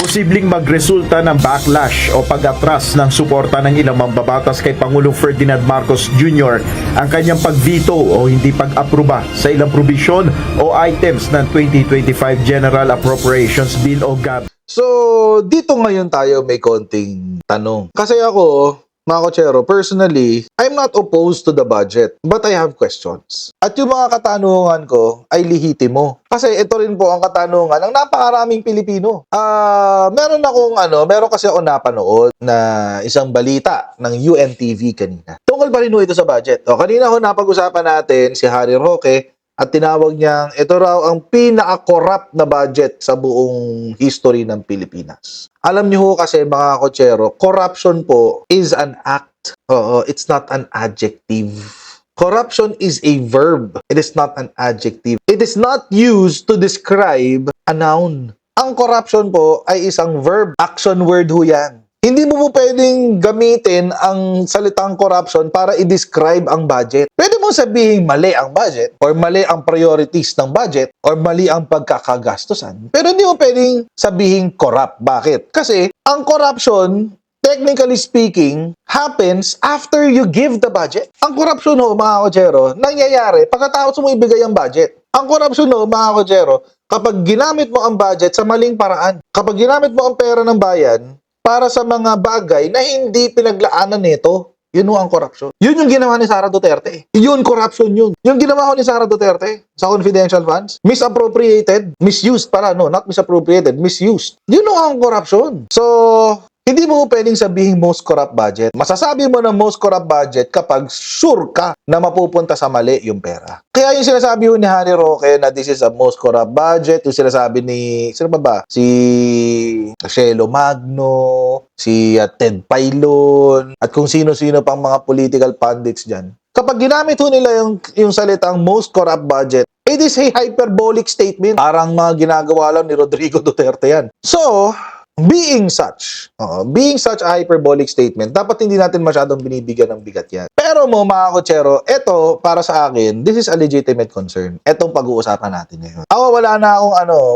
Posibleng magresulta ng backlash o pag-atras ng suporta ng ilang mambabatas kay Pangulong Ferdinand Marcos Jr. ang kanyang pag-veto o hindi pag-aproba sa ilang probisyon o items ng 2025 General Appropriations Bill o GAB. So, dito ngayon tayo may konting tanong. Kasi ako, mga kotsero, personally, I'm not opposed to the budget, but I have questions. At yung mga katanungan ko ay lihitimo. Kasi ito rin po ang katanungan ng napakaraming Pilipino. Meron kasi ako napanood na isang balita ng UNTV kanina. Tungkol pa rin ito sa budget. Kanina ho napag-usapan natin si Harry Roque at tinawag niyang ito raw ang pinaka-corrupt na budget sa buong history ng Pilipinas. Alam niyo ho kasi mga kotsero, corruption po is an act. It's not an adjective. Corruption is a verb. It is not an adjective. It is not used to describe a noun. Ang corruption po ay isang verb. Action word ho yan. Hindi mo pwedeng gamitin ang salitang corruption para i-describe ang budget. Pwede mo sabihin mali ang budget, or mali ang priorities ng budget, or mali ang pagkakagastusan. Pero hindi mo pwedeng sabihin corrupt. Bakit? Kasi ang corruption, technically speaking, happens after you give the budget. Ang corruption ho, mga kotsero, nangyayari pagkatapos mo ibigay ang budget. Ang corruption ho, mga kotsero, kapag ginamit mo ang budget sa maling paraan, kapag ginamit mo ang pera ng bayan para sa mga bagay na hindi pinaglaanan nito, yun ang corruption. Yun yung ginawa ni Sara Duterte. Yun, corruption yun. Yung ginawa ko ni Sara Duterte sa confidential funds, misappropriated, misused not misappropriated, misused. Yun ang corruption. So, hindi mo pwedeng sabihin most corrupt budget. Masasabi mo na most corrupt budget kapag sure ka na mapupunta sa mali yung pera. Kaya yung sinasabi ni Harry Roque na this is a most corrupt budget, yung sinasabi ni, sino ba? Si Shelo Magno, si Ted Pailon, at kung sino-sino pang mga political pundits dyan. Kapag ginamit ho nila yung salitang most corrupt budget, it is a hyperbolic statement. Parang mga ginagawa lang ni Rodrigo Duterte yan. So, being such a hyperbolic statement, dapat hindi natin masyadong binibigyan ng bigat yan. Pero mga kotsero, ito para sa akin, this is a legitimate concern. Etong pag-uusapan natin ngayon. Ako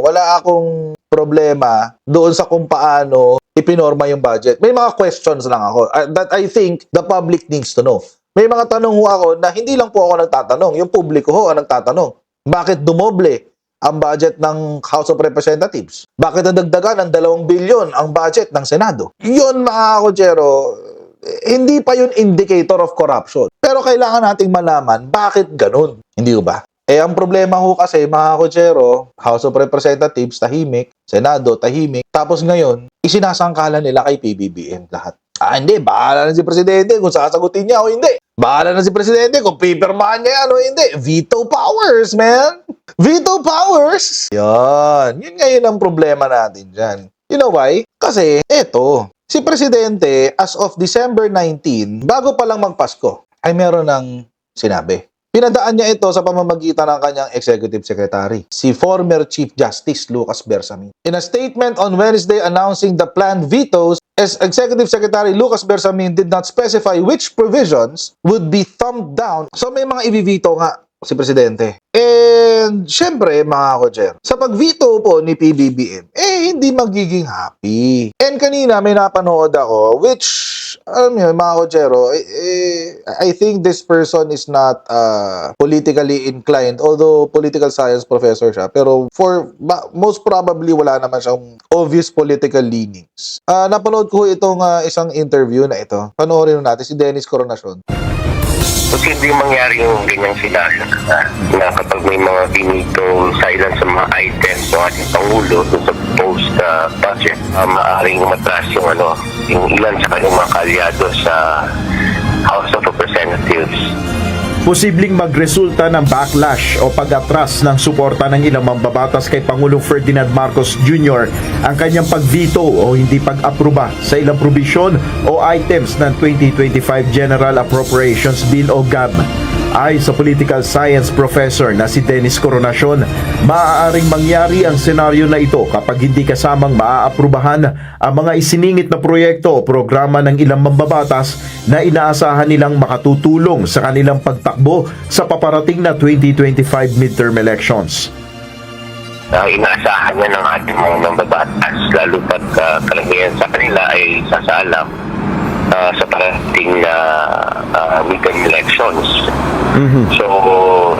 wala akong problema doon sa kung paano ipinorma yung budget. May mga questions lang ako that I think the public needs to know. May mga tanong ho ako na hindi lang po ako nagtatanong, yung publiko ho ang nagtatanong. Bakit dumoble ang budget ng House of Representatives? Bakit nadagdagan ng 2 bilyon ang budget ng Senado? Yun, mga kotsero, hindi pa yun indicator of corruption. Pero kailangan nating malaman bakit ganun. Hindi ba? Ang problema ho kasi, mga kotsero, House of Representatives, tahimik, Senado, tahimik. Tapos ngayon, isinasangkalan nila kay PBBM lahat. Hindi, bahala na si Presidente kung sasagutin niya o hindi. Bahala na si Presidente kung pipirmahan niya o hindi. Veto powers, man! Veto powers! Yun ngayon ang problema natin dyan. You know why? Kasi, eto, si Presidente, as of December 19, bago pa lang magpasko, ay meron ng sinabi. Pinadaan niya ito sa pamamagitan ng kanyang executive secretary, si former Chief Justice Lucas Bersamin. In a statement on Wednesday announcing the planned vetoes, as Executive Secretary Lucas Bersamin did not specify which provisions would be thumbed down. So may mga i-veto nga si Presidente. And syempre, mga kotsero, sa pag-veto po ni PBBM, hindi magiging happy. And kanina may napanood ako, which, alam niyo, mga kotsero, I think this person is not politically inclined, although political science professor siya, pero most probably wala naman siyang obvious political leanings. Napanood ko itong isang interview na ito. Panoorin natin si Dennis Coronacion. Posibleng mangyari yung ganyang scenario na kapag may mga binitong silence sa mga items ng ating Pangulo sa proposed budget, maaaring matras yung ilan sa kanyang mga kaalyado sa House of Representatives. Posibleng magresulta ng backlash o pag-atras ng suporta ng ilang mambabatas kay Pangulong Ferdinand Marcos Jr. ang kanyang pag-veto o hindi pag-aproba sa ilang probisyon o items ng 2025 General Appropriations Bill o GAB. Ayon sa political science professor na si Dennis Coronacion, maaaring mangyari ang senaryo na ito kapag hindi kasamang maaaprubahan ang mga isiningit na proyekto o programa ng ilang mambabatas na inaasahan nilang makatutulong sa kanilang pagtakbo sa paparating na 2025 midterm elections. inaasahan niya ng ating mga mambabatas, lalo pat kalagayan sa kanila ay sasaalam sa parating na midterm elections. So,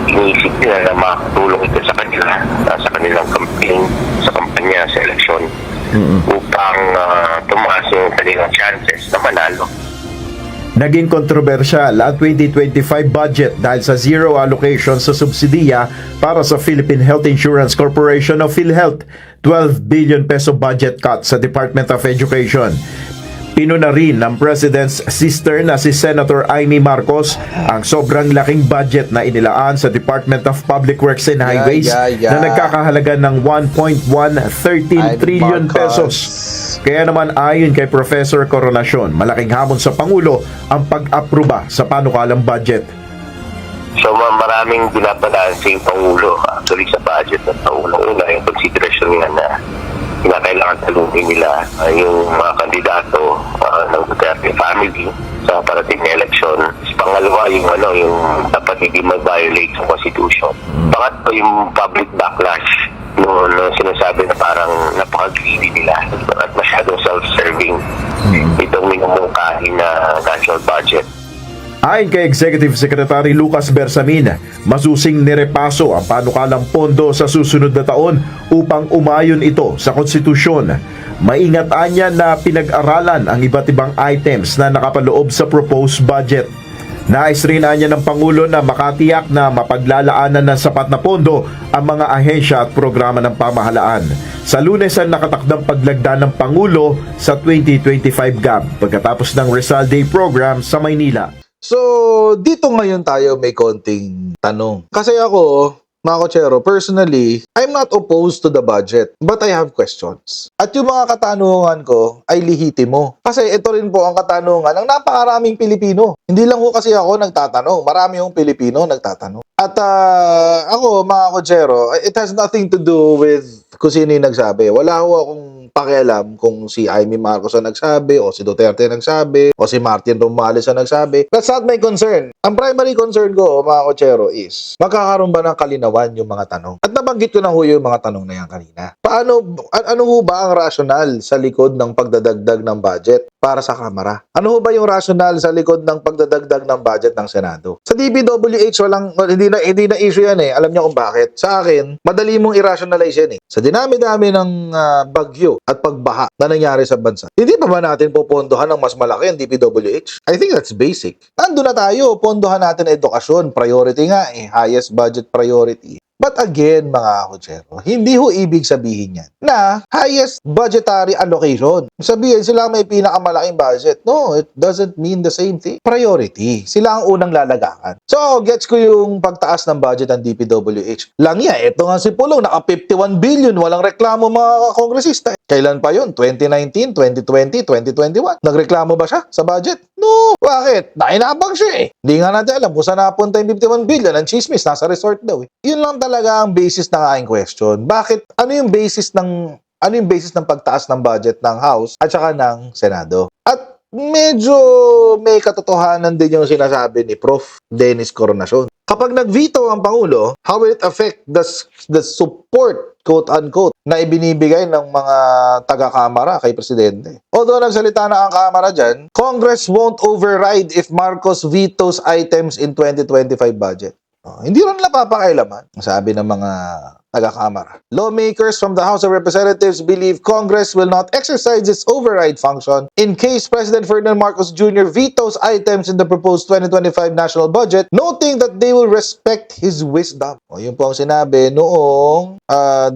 iniisip nila na makatulong ito sa kanila, sa kanilang campaign, sa kampanya, sa eleksyon, upang tumaas yung kanilang chances na manalo. Naging kontrobersyal ang 2025 budget dahil sa zero allocation sa subsidiya para sa Philippine Health Insurance Corporation o PhilHealth, 12 billion peso budget cut sa Department of Education. Pinuna rin ng President's sister na si Senator Amy Marcos ang sobrang laking budget na inilaan sa Department of Public Works and Highways na nagkakahalaga ng 1.113 trillion pesos. Kaya naman ayon kay Professor Coronacion, malaking hamon sa Pangulo ang pag-aproba sa panukalang budget. So maraming binabalaan sa yung Pangulo actually sa budget ng Pangulo. Una, yung consideration nga na kailangan talungin nila yung mga kandidato ng Duterte family sa parating na eleksyon. Pangalawa, yung dapat hindi mag-violate sa Constitution. Pangatlo, yung public backlash no sinasabi na parang napaka-greedy nila at masyadong self-serving itong minumungkahin na national budget. Ayon kay Executive Secretary Lucas Bersamin, masusing nirepaso ang panukalang pondo sa susunod na taon upang umayon ito sa konstitusyon. Maingat niya na pinag-aralan ang iba't ibang items na nakapaloob sa proposed budget. Nais rin niya ng Pangulo na makatiyak na mapaglalaanan ng sapat na pondo ang mga ahensya at programa ng pamahalaan. Sa Lunes ang nakatakdang paglagda ng Pangulo sa 2025 GAB pagkatapos ng Rizal Day program sa Maynila. So, dito ngayon tayo may konting tanong. Kasi ako, mga kotsero, personally, I'm not opposed to the budget, but I have questions. At yung mga katanungan ko ay lihitimo. Kasi ito rin po ang katanungan ng napakaraming Pilipino. Hindi lang po kasi ako nagtatanong, marami yung Pilipino nagtatanong. At ako, mga kotsero, it has nothing to do with kung sino yung nagsabi. Wala ho akong pakialam kung si Amy Marcos ang nagsabi, o si Duterte ang nagsabi, o si Martin Romualdez ang nagsabi. That's not my concern. Ang primary concern ko, mga kotsero, is magkakaroon ba ng kalinawan yung mga tanong? At nabanggit ko na ho yung mga tanong na yan kanina. Ano ho ba ang rationale sa likod ng pagdadagdag ng budget para sa Kamara? Ano ho ba yung rationale sa likod ng pagdadagdag ng budget ng Senado? Sa DPWH, hindi na issue yan eh. Alam niyo kung bakit? Sa akin, madali mong i-rationalize yan eh. Sa dinami-dami ng bagyo at pagbaha na nangyari sa bansa, hindi pa ba natin popondohan ng mas malaki ang DPWH? I think that's basic. Nandun na tayo, pondohan natin edukasyon. Priority nga eh, highest budget priority. But again, mga kotsero, hindi ho ibig sabihin yan na highest budgetary allocation. Sabihin sila may pinakamalaking budget. No, it doesn't mean the same thing. Priority. Sila ang unang lalagakan. So, gets ko yung pagtaas ng budget ng DPWH. Lang yan, ito nga si Pulong, naka 51 billion, walang reklamo mga kongresista. Kailan pa yun? 2019, 2020, 2021. Nagreklamo ba siya sa budget? No. Bakit? Nainabang siya eh. Hindi nga natin alam kung saan napunta yung 51 billion. Ang chismis, nasa resort daw eh. Yun lang talaga ang basis ng aking question. Bakit? Ano yung basis ng pagtaas ng budget ng House at saka ng Senado? At medyo may katotohanan din yung sinasabi ni Prof. Dennis Coronacion. Kapag nag-veto ang Pangulo, how will it affect the support, quote-unquote, na ibinibigay ng mga taga-Kamara kay Presidente? Although nagsalita na ang Kamara dyan, Congress won't override if Marcos vetoes items in 2025 budget. Hindi rin nila papakailaman, sabi ng mga taga-Kamara. Lawmakers from the House of Representatives believe Congress will not exercise its override function in case President Ferdinand Marcos Jr. vetoes items in the proposed 2025 national budget, noting that they will respect his wisdom. Yun po ang sinabi noong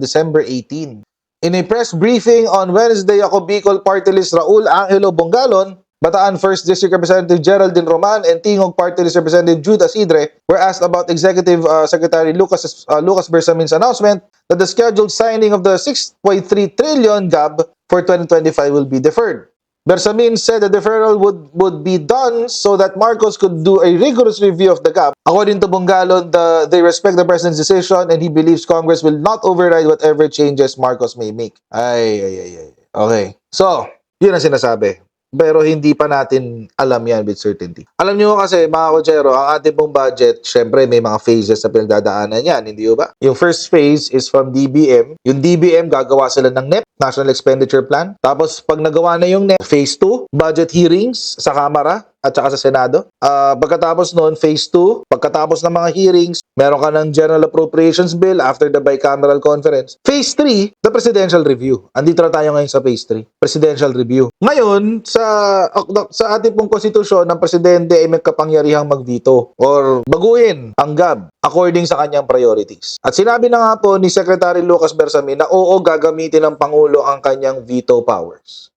December 18. In a press briefing on Wednesday, ako Bicol Party List Raul Angelo Bongalon, Bataan 1st District Representative Geraldine Roman, and Tingog Party List Representative Jude Asidre were asked about Executive Secretary Lucas Bersamin's announcement that the scheduled signing of the 6.3 trillion GAB for 2025 will be deferred. Bersamin said the deferral would be done so that Marcos could do a rigorous review of the GAB. According to Bongalon, they respect the President's decision and he believes Congress will not override whatever changes Marcos may make. Okay. So, yun ang sinasabi. pero hindi pa natin alam yan with certainty. Alam nyo kasi, mga kotsero, ang ating pong budget, syempre may mga phases na pinagdadaanan yan, hindi ba? Yung first phase is from DBM. Yung DBM, gagawa sila ng NEP, National Expenditure Plan. Tapos, pag nagawa na yung NEP, phase 2, budget hearings sa Kamara at saka sa Senado. Pagkatapos noon, phase 2, pagkatapos ng mga hearings, meron ka ng General Appropriations Bill after the bicameral conference. Phase 3, the Presidential Review. Andito na tayo ngayon sa phase 3, Presidential Review. Ngayon, sa ating pong konstitusyon, ng presidente ay may kapangyarihang mag-veto or baguhin ang GAB according sa kanyang priorities. At sinabi na nga po ni Secretary Lucas Bersamin na oo, gagamitin ng Pangulo ang kanyang veto powers.